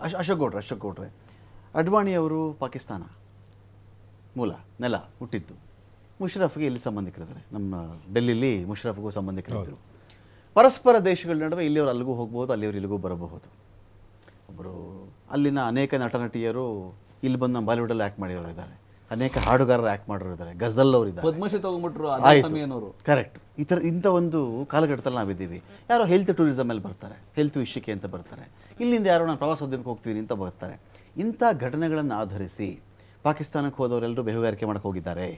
ಅಶೋಕ್ ಗೌಡ್ರೆ ಅಡ್ವಾಣಿ ಅವರು ಪಾಕಿಸ್ತಾನ ಮೂಲ ನೆಲ ಹುಟ್ಟಿದ್ದು. ಮುಷರಫ್ಗೆ ಇಲ್ಲಿ ಸಂಬಂಧಿಕರಿದ್ದಾರೆ, ನಮ್ಮ ಡೆಲ್ಲಿಲಿ ಮುಷರಫ್ಗೂ ಸಂಬಂಧಿಕರಿದ್ದರು. ಪರಸ್ಪರ ದೇಶಗಳ ನಡುವೆ ಇಲ್ಲಿಯವರು ಅಲ್ಲಿಗೂ ಹೋಗ್ಬೋದು, ಅಲ್ಲಿಯವರು ಇಲ್ಲಿಗೂ ಬರಬಹುದು. ಒಬ್ಬರು ಅಲ್ಲಿನ ಅನೇಕ ನಟ ನಟಿಯರು ಇಲ್ಲಿ ಬಂದು ನಮ್ಮ ಬಾಲಿವುಡಲ್ಲಿ ಆ್ಯಕ್ಟ್ ಮಾಡಿರೋರು ಇದ್ದಾರೆ, ಅನೇಕ ಹಾಡುಗಾರರು ಆ್ಯಕ್ಟ್ ಮಾಡೋರು ಇದ್ದಾರೆ, ಗಜಲ್ ಅವರು ಇದ್ದಾರೆ, ಪದ್ಮಶ್ರೀ ತಗೊಂಡ್ಬಿಟ್ರು. ಕರೆಕ್ಟ್. ಇಂಥ ಒಂದು ಕಾಲಘಟ್ಟದಲ್ಲಿ ನಾವಿದ್ದೀವಿ. ಯಾರೋ ಹೆಲ್ತ್ ಟೂರಿಸಮಲ್ಲಿ ಬರ್ತಾರೆ, ಹೆಲ್ತ್ ವಿಷಯಕ್ಕೆ ಅಂತ ಬರ್ತಾರೆ, ಇಲ್ಲಿಂದ ಯಾರೋ ನಾನು ಪ್ರವಾಸೋದ್ಯಮಕ್ಕೆ ಹೋಗ್ತೀನಿ ಅಂತ ಬರ್ತಾರೆ. ಇಂಥ ಘಟನೆಗಳನ್ನು ಆಧರಿಸಿ ಪಾಕಿಸ್ತಾನಕ್ಕೆ ಹೋದವರೆಲ್ಲರೂ ಬೇಹುಗಾರಿಕೆ ಮಾಡೋಕ್ಕೆ ಹೋಗಿದ್ದಾರೆ,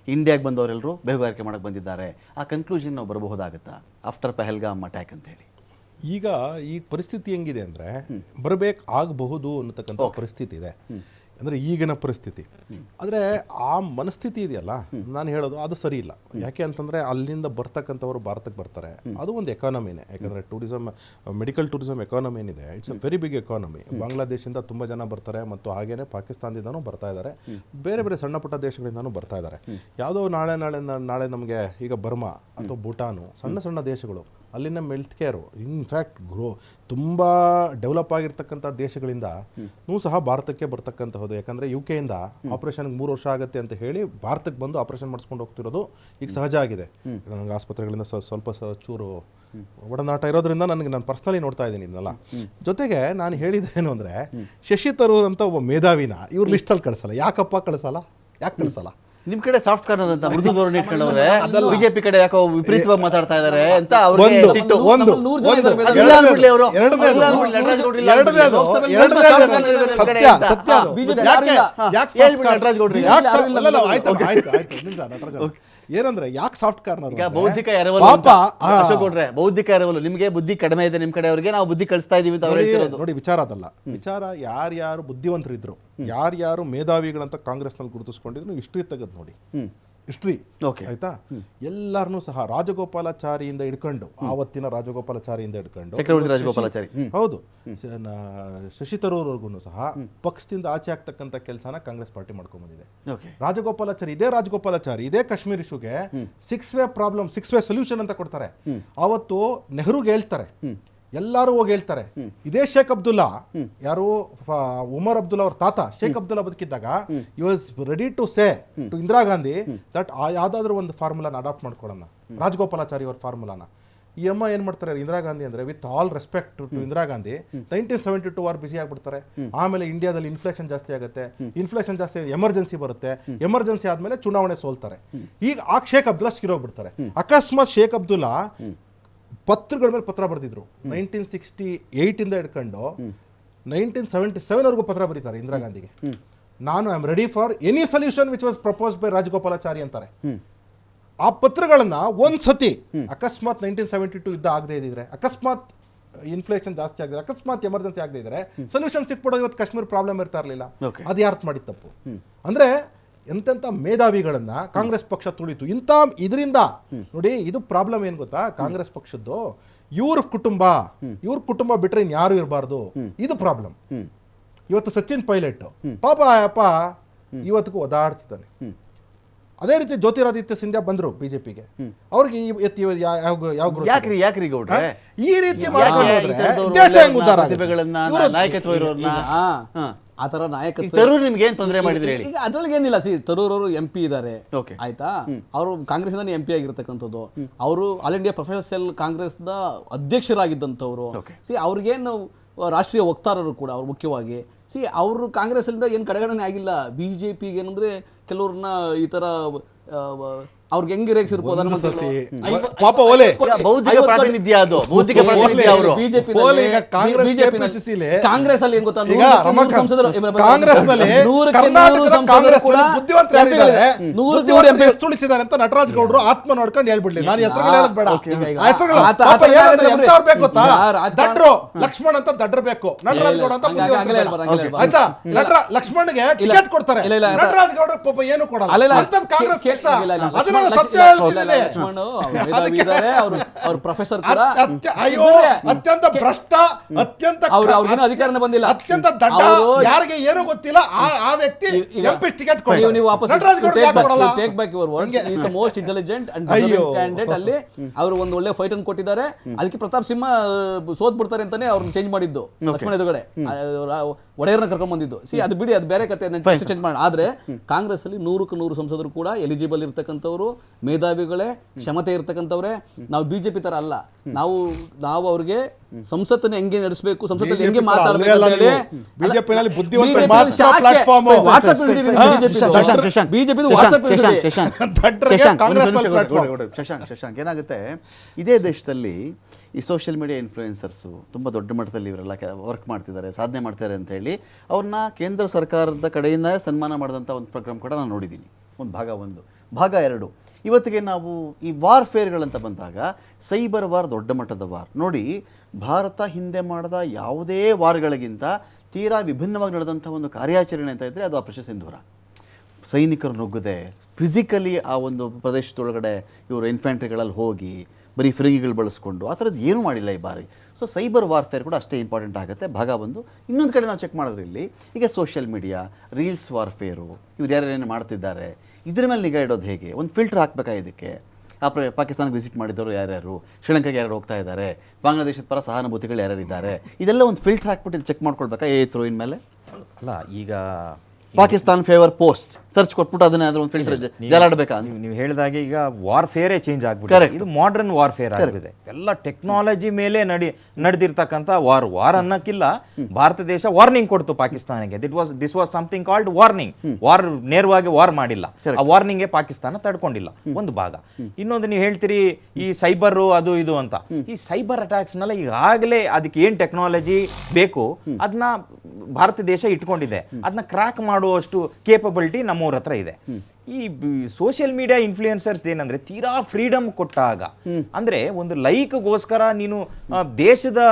ಇಂಡಿಯಾಗೆ ಬಂದವರೆಲ್ಲರೂ ಬೇಹುಗಾರಿಕೆ ಮಾಡೋಕ್ಕೆ ಬಂದಿದ್ದಾರೆ. ಆ ಕನ್ಕ್ಲೂಷನ್ ನಾವು ಬರಬಹುದಾಗುತ್ತಾ ಆಫ್ಟರ್ ಪಹಲ್ಗಾಮ್ ಅಟ್ಯಾಕ್ ಅಂತ ಹೇಳಿ? ಈಗ ಈ ಪರಿಸ್ಥಿತಿ ಹೆಂಗಿದೆ ಅಂದರೆ ಆಗಬಹುದು ಅನ್ನತಕ್ಕಂಥ ಪರಿಸ್ಥಿತಿ ಇದೆ. ಅಂದರೆ ಈಗಿನ ಪರಿಸ್ಥಿತಿ. ಆದರೆ ಆ ಮನಸ್ಥಿತಿ ಇದೆಯಲ್ಲ, ನಾನು ಹೇಳೋದು ಅದು ಸರಿ ಇಲ್ಲ. ಯಾಕೆ ಅಂತಂದರೆ ಅಲ್ಲಿಂದ ಬರ್ತಕ್ಕಂಥವ್ರು ಭಾರತಕ್ಕೆ ಬರ್ತಾರೆ, ಅದು ಒಂದು ಎಕಾನಮಿನೇ. ಯಾಕಂದರೆ ಟೂರಿಸಮ್, ಮೆಡಿಕಲ್ ಟೂರಿಸಮ್ ಎಕಾನಮಿ ಏನಿದೆ, it's a very big economy. ಬಾಂಗ್ಲಾದೇಶದಿಂದ ತುಂಬ ಜನ ಬರ್ತಾರೆ, ಮತ್ತು ಹಾಗೇನೆ ಪಾಕಿಸ್ತಾನದಿಂದನೂ ಬರ್ತಾ ಇದ್ದಾರೆ, ಬೇರೆ ಬೇರೆ ಸಣ್ಣ ಪುಟ್ಟ ದೇಶಗಳಿಂದನೂ ಬರ್ತಾ ಇದ್ದಾರೆ. ಯಾವುದೋ ನಾಳೆ ನಮಗೆ ಈಗ ಬರ್ಮಾ ಅಥವಾ ಭೂಟಾನು, ಸಣ್ಣ ಸಣ್ಣ ದೇಶಗಳು, ಅಲ್ಲಿನ ಮೆಲ್ತ್ ಕೇರು ಇನ್ಫ್ಯಾಕ್ಟ್ ತುಂಬ ಡೆವಲಪ್ ಆಗಿರ್ತಕ್ಕಂಥ ದೇಶಗಳಿಂದ ಸಹ ಭಾರತಕ್ಕೆ ಬರ್ತಕ್ಕಂಥದ್ದು. ಯಾಕಂದರೆ UK ಆಪರೇಷನ್ಗೆ 3 ವರ್ಷ ಆಗುತ್ತೆ ಅಂತ ಹೇಳಿ ಭಾರತಕ್ಕೆ ಬಂದು ಆಪರೇಷನ್ ಮಾಡಿಸ್ಕೊಂಡು ಹೋಗ್ತಿರೋದು ಈಗ ಸಹಜ ಆಗಿದೆ. ನನಗೆ ಆಸ್ಪತ್ರೆಗಳಿಂದ ಸ್ವಲ್ಪ ಚೂರು ಒಡನಾಟ ಇರೋದ್ರಿಂದ ನಾನು ಪರ್ಸ್ನಲಿ ನೋಡ್ತಾ ಇದ್ದೀನಿ ಇದನ್ನೆಲ್ಲ. ಜೊತೆಗೆ ನಾನು ಹೇಳಿದ್ದೇನು ಅಂದರೆ, ಶಶಿ ತರೂರ್ ಅಂತ ಒಬ್ಬ ಮೇಧಾವಿನ ಇವ್ರ ಲಿಸ್ಟಲ್ಲಿ ಕಳಿಸಲ್ಲ. ಯಾಕೆ ಕಳಿಸಲ್ಲ? ನಿಮ್ ಕಡೆ ಸಾಫ್ಟ್ ಕಾರ್ನರ್ ಅಂತ ಮೃದು ಧೋರಣೆ ಇಟ್ಕೊಂಡವ್ರೆ, ಬಿಜೆಪಿ ಕಡೆ ಯಾಕೋ ವಿಪರೀತವಾಗಿ ಮಾತಾಡ್ತಾ ಇದ್ದಾರೆ ಅಂತ ಅವ್ರಿಗೆ ಸಿಟ್ಟು. ಏನಂದ್ರೆ ಯಾಕೆ ಸಾಫ್ಟ್ ಕಾರ್ನರ್? ಬೌದ್ಧಿಕ ಎರವಲು ಅಶೋಕ್ ಗೌಡ್ರೆ, ಬೌದ್ಧಿಕ ಎರವಲು. ನಿಮ್ಗೆ ಬುದ್ಧಿ ಕಡಿಮೆ ಇದೆ ನಿಮ್ ಕಡೆ, ಅವ್ರಿಗೆ ನಾವು ಬುದ್ಧಿ ಕಳಿಸ್ತಾ ಇದೀವಿ ಅಂತ ಅವ್ರು ಹೇಳ್ತಿರೋದು. ನೋಡಿ, ವಿಚಾರ ಅದಲ್ಲ. ವಿಚಾರ ಯಾರ್ಯಾರು ಬುದ್ಧಿವಂತರಿದ್ರು, ಯಾರ್ಯಾರು ಮೇಧಾವಿಗಳಂತ ಕಾಂಗ್ರೆಸ್ನಲ್ಲಿ ಗುರುತಿಸ್ಕೊಂಡಿದ್ರು, ಹಿಸ್ಟ್ರಿ ತೆಗೆದು ನೋಡಿ, ಹಿಸ್ಟ್ರಿ ಆಯ್ತಾ. ಎಲ್ಲರನ್ನೂ ಸಹ ರಾಜಗೋಪಾಲಾಚಾರಿಯಿಂದ ಹಿಡ್ಕೊಂಡು, ಆವತ್ತಿನ ರಾಜಗೋಪಾಲಾಚಾರಿಯಿಂದ ಹಿಡ್ಕೊಂಡು ಚಕ್ರವರ್ತಿ ರಾಜಗೋಪಾಲಾಚಾರಿ, ಹೌದು, ಶಶಿ ತರೂರ್ವರೆಗೂ ಸಹ ಪಕ್ಷದಿಂದ ಆಚೆ ಆಗ್ತಕ್ಕಂಥ ಕೆಲಸನ ಕಾಂಗ್ರೆಸ್ ಪಾರ್ಟಿ ಮಾಡ್ಕೊಂಡ್ ಬಂದಿದೆ. ರಾಜಗೋಪಾಲಾಚಾರಿ ಇದೇ ಕಾಶ್ಮೀರ್ ಇಶ್ಯೂಗೆ 6 ವೇ ಪ್ರಾಬ್ಲಮ್, 6 ವೇ ಸೊಲ್ಯೂಷನ್ ಅಂತ ಕೊಡ್ತಾರೆ. ಅವತ್ತು ನೆಹರುಗೆ ಹೇಳ್ತಾರೆ, ಎಲ್ಲರೂ ಹೋಗಿ ಹೇಳ್ತಾರೆ. ಇದೇ ಶೇಖ್ ಅಬ್ದುಲ್ಲಾ, ಯಾರು ಉಮರ್ ಅಬ್ದುಲ್ಲಾ ಅವ್ರ ತಾತ ಶೇಖ್ ಅಬ್ದುಲ್ಲಾ ಬದುಕಿದ್ದಾಗ, you was ready to say to Indira Gandhi that ಯಾವ್ದಾದ್ರು ಒಂದು ಫಾರ್ಮುಲಾನ ಅಡಾಪ್ಟ್ ಮಾಡ್ಕೊಳ್ಳೋಣ, ರಾಜಗೋಪಾಲಾಚಾರಿ ಅವ್ರ ಫಾರ್ಮುಲಾನ. ಈ ಅಮ್ಮ ಏನ್ ಮಾಡ್ತಾರೆ, ಇಂದಿರಾ ಗಾಂಧಿ ಅಂದ್ರೆ with all respect to Indira Gandhi 1972 war ಬಿಸಿ ಆಗ್ಬಿಡ್ತಾರೆ. ಆಮೇಲೆ ಇಂಡಿಯಾದಲ್ಲಿ ಇನ್ಫ್ಲೇಷನ್ ಜಾಸ್ತಿ ಆಗುತ್ತೆ, ಇನ್ಫ್ಲೇಷನ್ ಜಾಸ್ತಿ, ಎಮರ್ಜೆನ್ಸಿ ಬರುತ್ತೆ, ಎಮರ್ಜೆನ್ಸಿ ಆದ್ಮೇಲೆ ಚುನಾವಣೆ ಸೋಲ್ತಾರೆ. ಈಗ ಆ ಶೇಖ್ ಅಬ್ದುಲ್ಲಾ ಶಿರೋಗ್ಬಿಡ್ತಾರೆ. ಅಕಸ್ಮಾತ್ ಶೇಖ್ ಅಬ್ದುಲ್ಲಾ ಪತ್ರಗಳ ಮೇಲೆ ಪತ್ರ ಬರೆದಿದ್ರು. 1968 ಹಿಡ್ಕೊಂಡು 1977 ವರೆಗೂ ಪತ್ರ ಬರೀತಾರೆ ಇಂದಿರಾ ಗಾಂಧಿಗೆ. ನಾನು I am ready for any solution which was proposed by Rajagopalachari ಅಂತಾರೆ. ಆ ಪತ್ರಗಳನ್ನ ಒಂದ್ಸತಿ ಅಕಸ್ಮಾತ್ 1972 ಯುದ್ಧ ಆಗದೆ ಇದ್ದಿದ್ರೆ, ಅಕಸ್ಮಾತ್ ಇನ್ಫ್ಲೇಷನ್ ಜಾಸ್ತಿ ಆಗಿದ್ರೆ, ಅಕಸ್ಮಾತ್ ಎಮರ್ಜೆನ್ಸಿ ಆಗದೆ ಇದ್ರೆ ಸೊಲ್ಯೂಷನ್ ಸಿಕ್ಬಿಡೋದು, ಇವತ್ತು ಕಾಶ್ಮೀರ ಪ್ರಾಬ್ಲಮ್ ಇರ್ತಾ ಇರಲಿಲ್ಲ. ಅದು ಯಾರು ಮಾಡಿದ ತಪ್ಪು? ಅಂದ್ರೆ ಎಂತೆಂಥ ಮೇಧಾವಿಗಳನ್ನ ಕಾಂಗ್ರೆಸ್ ಪಕ್ಷ ತುಳಿತು. ಇದರಿಂದ ನೋಡಿ, ಇದು ಪ್ರಾಬ್ಲಮ್ ಏನ್ ಗೊತ್ತಾ, ಕಾಂಗ್ರೆಸ್ ಪಕ್ಷದ್ದು ಇವ್ರ ಕುಟುಂಬ ಬಿಟ್ರೆ ಇನ್ಯಾರು ಇರಬಾರ್ದು, ಇದು ಪ್ರಾಬ್ಲಮ್. ಇವತ್ತು ಸಚಿನ್ ಪೈಲಟ್ ಪಾಪ ಇವತ್ತಿಗೂ ಓದಾಡ್ತಿದ್ದಾನೆ. ಅದೇ ರೀತಿ ಜ್ಯೋತಿರಾದಿತ್ಯ ಸಿಂಧ್ಯಾ ಬಂದ್ರು ಬಿಜೆಪಿಗೆ, ಅವ್ರಿಗೆ ಯಾಕ್ರಿ ಗೌಡ್ರೆ ಈ ರೀತಿ ದೇಶ ಹೆಂಗ್ ಉದ್ಧಾರ ನಾಯಕತ್ವ ಇರೋರ್ನ ಆ ತರ ನಾಯಕತ್ವ ತರೂರ್ ನಿಮ್ಗೆ ಏನ್ ತೊಂದರೆ ಮಾಡಿದ್ರೆ ಹೇಳಿ? ಈಗ ಅದ್ರೊಳಗೆ ಏನಿಲ್ಲ. ತರೂರ್ ಅವರು MP ಇದ್ದಾರೆ, ಆಯ್ತಾ, ಅವರು ಕಾಂಗ್ರೆಸ್ ಇಂದಾನೆ MP ಆಗಿರ್ತಕ್ಕಂಥದ್ದು. ಅವರು ಆಲ್ ಇಂಡಿಯಾ ಪ್ರೊಫೆಷನಲ್ ಕಾಂಗ್ರೆಸ್ ನ ಅಧ್ಯಕ್ಷರಾಗಿದ್ದಂಥವ್ರು. ಅವ್ರಿಗೇನು ರಾಷ್ಟ್ರೀಯ ವಕ್ತಾರರು ಕೂಡ ಅವ್ರು ಮುಖ್ಯವಾಗಿ. ಅವರು ಕಾಂಗ್ರೆಸ್ ಅಲ್ಲಿಂದ ಏನು ಕಡೆಗಣನೆ ಆಗಿಲ್ಲ. ಬಿಜೆಪಿಗೆ ಏನಂದ್ರೆ ಕೆಲವ್ರನ್ನ ಈ ತರ ಅವ್ರಿಗೆ ಹೆಂಗೆ ರೇಗಿಸಿರ್ಬೋದು ಕಾಂಗ್ರೆಸ್ ಅಲ್ಲಿ ಏನ್ ಗೊತ್ತಾ, ಅಂತ ನಟರಾಜ್ ಗೌಡ್ರು ಆತ್ಮ ನೋಡ್ಕೊಂಡು ಹೇಳ್ಬಿಡ್ಲಿ. ನಾನು ಹೆಸರುಗಳು ಹೇಳದ್ ಬೇಡ, ದಡ್ರು ಲಕ್ಷ್ಮಣ್ ಅಂತ ದಡ್ರು ಬೇಕು, ನಟರಾಜ್ ಗೌಡ ಅಂತ ಆಯ್ತಾ. ಲಕ್ಷ್ಮಣ್ಗೆ ಟಿಕೆಟ್ ಕೊಡ್ತಾರೆ, ನಟರಾಜ್ ಗೌಡ್ರ ಪಾಪ ಏನು ಕೊಡಲ್ಲ. ಕಾಂಗ್ರೆಸ್ ಅದನ್ನ ಲಕ್ಷ್ಮಣ ಸತ್ಯ ಹೇಳ್ತಿದ್ದೀನಿ. ಲಕ್ಷ್ಮಣ್ ಮೇಧಾವಿ ಇದ್ದಾರೆ, ಅವ್ರ ಪ್ರೊಫೆಸರ್ ಕೂಡ. ಅಯ್ಯೋ, ಅತ್ಯಂತ ಭ್ರಷ್ಟ, ಅತ್ಯಂತ ಅವ್ರಿಗಿನ್ನೂ ಅಧಿಕಾರನೇ ಬಂದಿಲ್ಲ, ಅತ್ಯಂತ ದಡ್ಡ, ಯಾರಿಗೆ ಏನು ಗೊತ್ತಿಲ್ಲ ಆ ವ್ಯಕ್ತಿ ಎಂಪಿ ಟಿಕೆಟ್ ಕೊಡಿ. ನೀವು ವಾಪಸ್ take back your words. He is the most intelligent and candidate. ಅಲ್ಲಿ ಅವರು ಒಂದು ಒಳ್ಳೆ ಫೈಟ್ ಅನ್ನು ಕೊಟ್ಟಿದ್ದಾರೆ. ಅದಕ್ಕೆ ಪ್ರತಾಪ್ ಸಿಂಹ ಸೋತ್ ಬಿಡ್ತಾರೆ ಅಂತಾನೆ ಅವ್ರನ್ನ ಚೇಂಜ್ ಮಾಡಿದ್ದು. ಲಕ್ಷ್ಮಣ ಎದುರುಗಡೆ ಒಡೆಯರ್ನ ಕರ್ಕೊಂಡ್ ಬಂದಿದ್ದು. ಅದು ಬಿಡಿ, ಅದು ಬೇರೆ ಕತೆ, ಚೇಂಜ್ ಮಾಡಿ. ಆದ್ರೆ ಕಾಂಗ್ರೆಸ್ ಅಲ್ಲಿ 100ಕ್ಕೆ 100 ಸಂಸದರು ಕೂಡ ಎಲಿಜಿಬಲ್ ಇರ್ತಕ್ಕಂಥವ್ರು, ಮೇಧಾವಿಗಳೇ, ಕ್ಷಮತೆ ಇರ್ತಕ್ಕಂಥವ್ರೆ. ನಾವು ಬಿಜೆಪಿ ತರ ಅಲ್ಲ. ನಾವು ಅವ್ರಿಗೆ ಸಂಸತ್ತನ್ನ ಹೆಂಗೆ ನಡೆಸಬೇಕು, ಸಂಸತ್ತಲ್ಲಿ ಹೆಂಗೆ ಮಾತಾಡಬೇಕು ಅಂತ ಹೇಳಿ ಬಿಜೆಪಿನಲ್ಲಿ ಬುದ್ಧಿವಂತ ಮಾತ್ರ ಪ್ಲಾಟ್ಫಾರ್ಮ್ ವಾಟ್ಸ್ಆಪ್ ಬಿಜೆಪಿ ಶಶಾಂಕ್, ಏನಾಗುತ್ತೆ ಇದೇ ದೇಶದಲ್ಲಿ ಈ ಸೋಷಿಯಲ್ ಮೀಡಿಯಾ ಇನ್ಫ್ಲೂಯೆನ್ಸರ್ಸು ತುಂಬ ದೊಡ್ಡ ಮಟ್ಟದಲ್ಲಿ ಇವರೆಲ್ಲ ವರ್ಕ್ ಮಾಡ್ತಿದ್ದಾರೆ, ಸಾಧನೆ ಮಾಡ್ತಾರೆ ಅಂತ ಹೇಳಿ ಅವ್ರನ್ನ ಕೇಂದ್ರ ಸರ್ಕಾರದ ಕಡೆಯಿಂದ ಸನ್ಮಾನ ಮಾಡಿದಂಥ ಒಂದು ಪ್ರೋಗ್ರಾಮ್ ಕೂಡ ನಾನು ನೋಡಿದ್ದೀನಿ. ಒಂದು ಭಾಗ 1. ಭಾಗ 2, ಇವತ್ತಿಗೆ ನಾವು ಈ ವಾರ್ಫೇರ್ಗಳಂತ ಬಂದಾಗ ಸೈಬರ್ ವಾರ್ ದೊಡ್ಡ ಮಟ್ಟದ ವಾರ್ ನೋಡಿ. ಭಾರತ ಹಿಂದೆ ಮಾಡಿದ ಯಾವುದೇ ವಾರ್ಗಳಿಗಿಂತ ತೀರಾ ವಿಭಿನ್ನವಾಗಿ ನಡೆದಂಥ ಒಂದು ಕಾರ್ಯಾಚರಣೆ ಅಂತ ಇದ್ದರೆ ಅದು ಆಪರೇಷನ್ ಸಿಂಧೂರ. ಸೈನಿಕರು ನುಗ್ಗದೆ ಫಿಸಿಕಲಿ ಆ ಒಂದು ಪ್ರದೇಶದೊಳಗಡೆ ಇವರು ಇನ್ಫ್ಯಾಂಟ್ರಿಗಳಲ್ಲಿ ಹೋಗಿ ಬರೀ ಫಿರಂಗಿಗಳು ಬಳಸ್ಕೊಂಡು ಆ ಥರದ್ದು ಏನೂ ಮಾಡಿಲ್ಲ ಈ ಬಾರಿ. ಸೊ ಸೈಬರ್ ವಾರ್ಫೇರ್ ಕೂಡ ಅಷ್ಟೇ ಇಂಪಾರ್ಟೆಂಟ್ ಆಗುತ್ತೆ. ಭಾಗ 1. ಇನ್ನೊಂದು ಕಡೆ ನಾವು ಚೆಕ್ ಮಾಡಿದ್ರೆ ಇಲ್ಲಿ ಈಗ ಸೋಷಿಯಲ್ ಮೀಡಿಯಾ, ರೀಲ್ಸ್ ವಾರ್ಫೇರು, ಇವ್ರು ಯಾರ್ಯಾರೇನು ಮಾಡ್ತಿದ್ದಾರೆ, ಇದ್ರ ಮೇಲೆ ನಿಗಾ ಇಡೋದು ಹೇಗೆ? ಒಂದು ಫಿಲ್ಟರ್ ಹಾಕಬೇಕಾ ಇದಕ್ಕೆ? ಪಾಕಿಸ್ತಾನಕ್ಕೆ ವಿಸಿಟ್ ಮಾಡಿದವರು ಯಾರ್ಯಾರು, ಶ್ರೀಲಂಕಾಗೆ ಯಾರು ಹೋಗ್ತಾ ಇದ್ದಾರೆ, ಬಾಂಗ್ಲಾದೇಶದ ಪರ ಸಹಾನುಭೂತಿಗಳು ಯಾರ್ಯಾರು ಇದ್ದಾರೆ, ಇದೆಲ್ಲ ಒಂದು ಫಿಲ್ಟರ್ ಹಾಕ್ಬಿಟ್ಟು ಇಲ್ಲಿ ಚೆಕ್ ಮಾಡ್ಕೊಳ್ಬೇಕಾ ಥ್ರೂ ಇನ್ ಮೇಲೆ? ಅಲ್ಲ, ಈಗ ಪಾಕಿಸ್ತಾನ್ ಫೇವರ್ ಪೋಸ್ಟ್ ಸರ್ಚ್ ಕೊಟ್ಬಿಟ್ಟು ಅದನ್ನ ಒಂದು ಫಿಲ್ಟರ್ ಜಾಲಾಡಬೇಕಾ? ನೀವು ಹೇಳಿದಾಗೆ ಈಗ ವಾರ್ಫೇರೇ ಚೇಂಜ್ ಆಗ್ಬಿಟ್ಟಿದೆ. ಇದು ಮಾಡರ್ನ್ ವಾರ್ಫೇರ್ ಆಗಿದೆ. ಎಲ್ಲ ಟೆಕ್ನಾಲಜಿ ಮೇಲೆ ನಡೆದಿರ್ತಕ್ಕಂಥ ವಾರ್ ಅನ್ನಕ್ಕಿಲ್ಲ. ಭಾರತ ದೇಶ ವಾರ್ನಿಂಗ್ ಕೊಡ್ತು ಪಾಕಿಸ್ತಾನಿಗೆ. This was something called warning. ನೇರವಾಗಿ ವಾರ್ ಮಾಡಿಲ್ಲ, ಆ ವಾರ್ನಿಂಗ್ ಪಾಕಿಸ್ತಾನ ತಡ್ಕೊಂಡಿಲ್ಲ. ಒಂದು ಭಾಗ. ಇನ್ನೊಂದು ನೀವು ಹೇಳ್ತೀರಿ ಈ ಸೈಬರ್ ಅದು ಇದು ಅಂತ. ಈ ಸೈಬರ್ ಅಟ್ಯಾಕ್ಸ್ ನೆಲ್ಲ ಈಗಾಗಲೇ ಅದಕ್ಕೆ ಏನ್ ಟೆಕ್ನಾಲಜಿ ಬೇಕು ಅದನ್ನ ಭಾರತ ದೇಶ ಇಟ್ಕೊಂಡಿದೆ. ಅದನ್ನ ಕ್ರ್ಯಾಕ್ ಮಾಡುವಷ್ಟು ಕೇಪಬಿಲಿಟಿ ನಮ್ಮವ್ರ ಹತ್ರ ಇದೆ. ಈ ಸೋಷಿಯಲ್ ಮೀಡಿಯಾ ಇನ್ಫ್ಲೂಯೆನ್ಸರ್ಸ್ ಏನಂದ್ರೆ ತೀರಾ ಫ್ರೀಡಮ್ ಕೊಟ್ಟಾಗ, ಅಂದ್ರೆ ಒಂದು ಲೈಕ್ಗೋಸ್ಕರ ನೀನು ದೇಶದ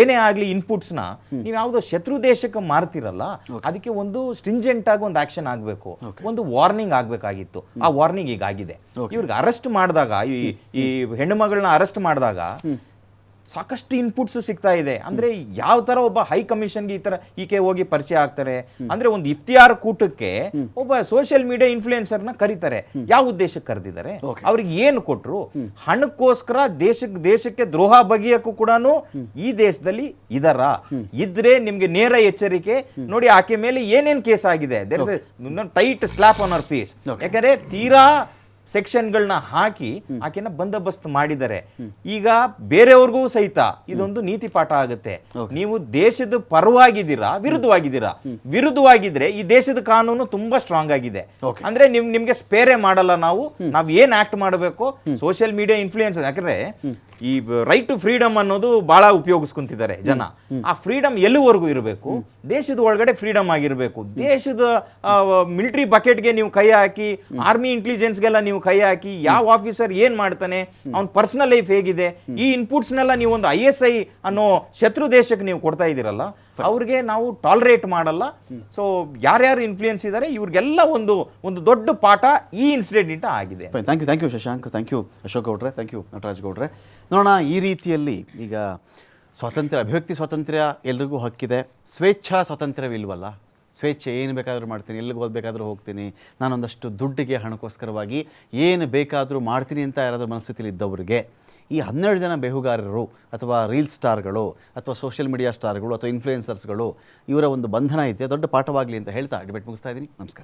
ಏನೇ ಆಗ್ಲಿ ಇನ್ಪುಟ್ಸ್ನ ನೀವು ಯಾವುದೋ ಶತ್ರು ದೇಶಕ್ಕೆ ಮಾರ್ತಿರಲ್ಲ, ಅದಕ್ಕೆ ಒಂದು ಸ್ಟ್ರಿಂಜೆಂಟ್ ಆಗಿ ಒಂದು ಆಕ್ಷನ್ ಆಗಬೇಕು, ಒಂದು ವಾರ್ನಿಂಗ್ ಆಗಬೇಕಾಗಿತ್ತು. ಆ ವಾರ್ನಿಂಗ್ ಈಗ ಆಗಿದೆ. ಇವ್ರಿಗೆ ಅರೆಸ್ಟ್ ಮಾಡಿದಾಗ, ಈ ಹೆಣ್ಣು ಮಗಳನ್ನ ಅರೆಸ್ಟ್ ಮಾಡಿದಾಗ ಸಾಕಷ್ಟು ಇನ್ಪುಟ್ಸ್ ಸಿಗ್ತಾ ಇದೆ. ಅಂದ್ರೆ ಯಾವ ತರ ಒಬ್ಬ ಹೈ ಕಮಿಷನ್ಗೆ ಈಕೆ ಹೋಗಿ ಪರಿಚಯ ಆಗ್ತಾರೆ ಅಂದ್ರೆ, ಒಂದು ಇಫ್ತಿಯಾರ್ ಕೂಟಕ್ಕೆ ಒಬ್ಬ ಸೋಷಿಯಲ್ ಮೀಡಿಯಾ ಇನ್ಫ್ಲೂಯೆನ್ಸರ್ನ ಕರೀತಾರೆ. ಯಾವ ಉದ್ದೇಶಕ್ಕೆ ಕರೆದಿದ್ದಾರೆ, ಅವ್ರಿಗೆ ಏನು ಕೊಟ್ರು? ಹಣಕ್ಕೋಸ್ಕರ ದೇಶಕ್ಕೆ ದ್ರೋಹ ಬಗೆಯಕ್ಕೂ ಕೂಡ ಈ ದೇಶದಲ್ಲಿ ಇದ್ರೆ ನಿಮ್ಗೆ ನೇರ ಎಚ್ಚರಿಕೆ ನೋಡಿ. ಆಕೆ ಮೇಲೆ ಏನೇನ್ ಕೇಸ್ ಆಗಿದೆ, there is tight slap on our face. ಯಾಕಂದ್ರೆ ತೀರಾ ಸೆಕ್ಷನ್ಗಳನ್ನ ಹಾಕಿ ಆಕೆನ ಬಂದೋಬಸ್ತ್ ಮಾಡಿದ್ದಾರೆ. ಈಗ ಬೇರೆಯವ್ರಿಗೂ ಸಹಿತ ಇದೊಂದು ನೀತಿ ಪಾಠ ಆಗುತ್ತೆ. ನೀವು ದೇಶದ ಪರವಾಗಿದ್ದೀರಾ, ವಿರುದ್ಧವಾಗಿದ್ರೆ ಈ ದೇಶದ ಕಾನೂನು ತುಂಬಾ ಸ್ಟ್ರಾಂಗ್ ಆಗಿದೆ. ಅಂದ್ರೆ ನಿಮ್ಗೆ ಸ್ಪೇರೆ ಮಾಡಲ್ಲ. ನಾವ್ ಏನ್ ಆಕ್ಟ್ ಮಾಡಬೇಕು, ಸೋಷಿಯಲ್ ಮೀಡಿಯಾ ಇನ್ಫ್ಲೂಯೆನ್ಸ್. ಯಾಕಂದ್ರೆ ಈ ರೈಟ್ ಟು ಫ್ರೀಡಮ್ ಅನ್ನೋದು ಬಹಳ ಉಪಯೋಗಿಸ್ಕೊಂತಿದ್ದಾರೆ ಜನ. ಆ ಫ್ರೀಡಮ್ ಎಲ್ಲಿವರೆಗೂ ಇರಬೇಕು? ದೇಶದ ಒಳಗಡೆ ಫ್ರೀಡಮ್ ಆಗಿರ್ಬೇಕು. ದೇಶದ ಮಿಲಿಟರಿ ಬಕೆಟ್ಗೆ ನೀವು ಕೈ ಹಾಕಿ, ಆರ್ಮಿ ಇಂಟೆಲಿಜೆನ್ಸ್ಗೆಲ್ಲ ನೀವು ಕೈ ಹಾಕಿ, ಯಾವ ಆಫೀಸರ್ ಏನ್ ಮಾಡ್ತಾನೆ, ಅವ್ನ ಪರ್ಸನಲ್ ಲೈಫ್ ಹೇಗಿದೆ, ಈ ಇನ್ಪುಟ್ಸ್ನೆಲ್ಲ ನೀವು ಒಂದು ISI ಅನ್ನೋ ಶತ್ರು ದೇಶಕ್ಕೆ ನೀವು ಕೊಡ್ತಾ ಇದ್ದೀರಲ್ಲ, ಅವ್ರಿಗೆ ನಾವು ಟಾಲರೇಟ್ ಮಾಡಲ್ಲ. ಸೊ ಯಾರ್ಯಾರು ಇನ್ಫ್ಲೂಯೆನ್ಸ್ ಇದ್ದಾರೆ ಇವ್ರಿಗೆಲ್ಲ ಒಂದು ದೊಡ್ಡ ಪಾಠ ಈ ಇನ್ಸಿಡೆಂಟ್ ಆಗಿದೆ. Thank you Shashank, thank you Ashok ಗೌಡ್ರೆ, ಥ್ಯಾಂಕ್ ಯು ನಟರಾಜ್ ಗೌಡ್ರೆ. ನೋಡೋಣ, ಈ ರೀತಿಯಲ್ಲಿ ಈಗ ಸ್ವಾತಂತ್ರ್ಯ, ಅಭಿವ್ಯಕ್ತಿ ಸ್ವಾತಂತ್ರ್ಯ ಎಲ್ರಿಗೂ ಹಕ್ಕಿದೆ, ಸ್ವೇಚ್ಛಾ ಸ್ವಾತಂತ್ರ್ಯವಿಲ್ವಲ್ಲ. ಸ್ವೇಚ್ಛೆ ಏನು ಬೇಕಾದರೂ ಮಾಡ್ತೀನಿ, ಎಲ್ಲಿಗೆ ಹೋಗಬೇಕಾದ್ರೂ ಹೋಗ್ತೀನಿ, ನಾನೊಂದಷ್ಟು ದುಡ್ಡಿಗೆ ಹಣಕ್ಕೋಸ್ಕರವಾಗಿ ಏನು ಬೇಕಾದರೂ ಮಾಡ್ತೀನಿ ಅಂತ ಯಾರಾದರೂ ಮನಸ್ಥಿತಿಲಿ ಇದ್ದವರಿಗೆ ಈ 12 ಜನ ಬೇಹುಗಾರರು ಅಥವಾ ರೀಲ್ ಸ್ಟಾರ್ಗಳು ಅಥವಾ ಸೋಷಿಯಲ್ ಮೀಡಿಯಾ ಸ್ಟಾರ್ಗಳು ಅಥವಾ ಇನ್ಫ್ಲೂಯೆನ್ಸರ್ಸ್ಗಳು ಇವರ ಒಂದು ಬಂಧನ ಐತೆ ದೊಡ್ಡ ಪಾಠವಾಗಲಿ ಅಂತ ಹೇಳ್ತಾ ಡಿಬೇಟ್ ಮುಗಿಸ್ತಾ ಇದ್ದೀನಿ. ನಮಸ್ಕಾರ.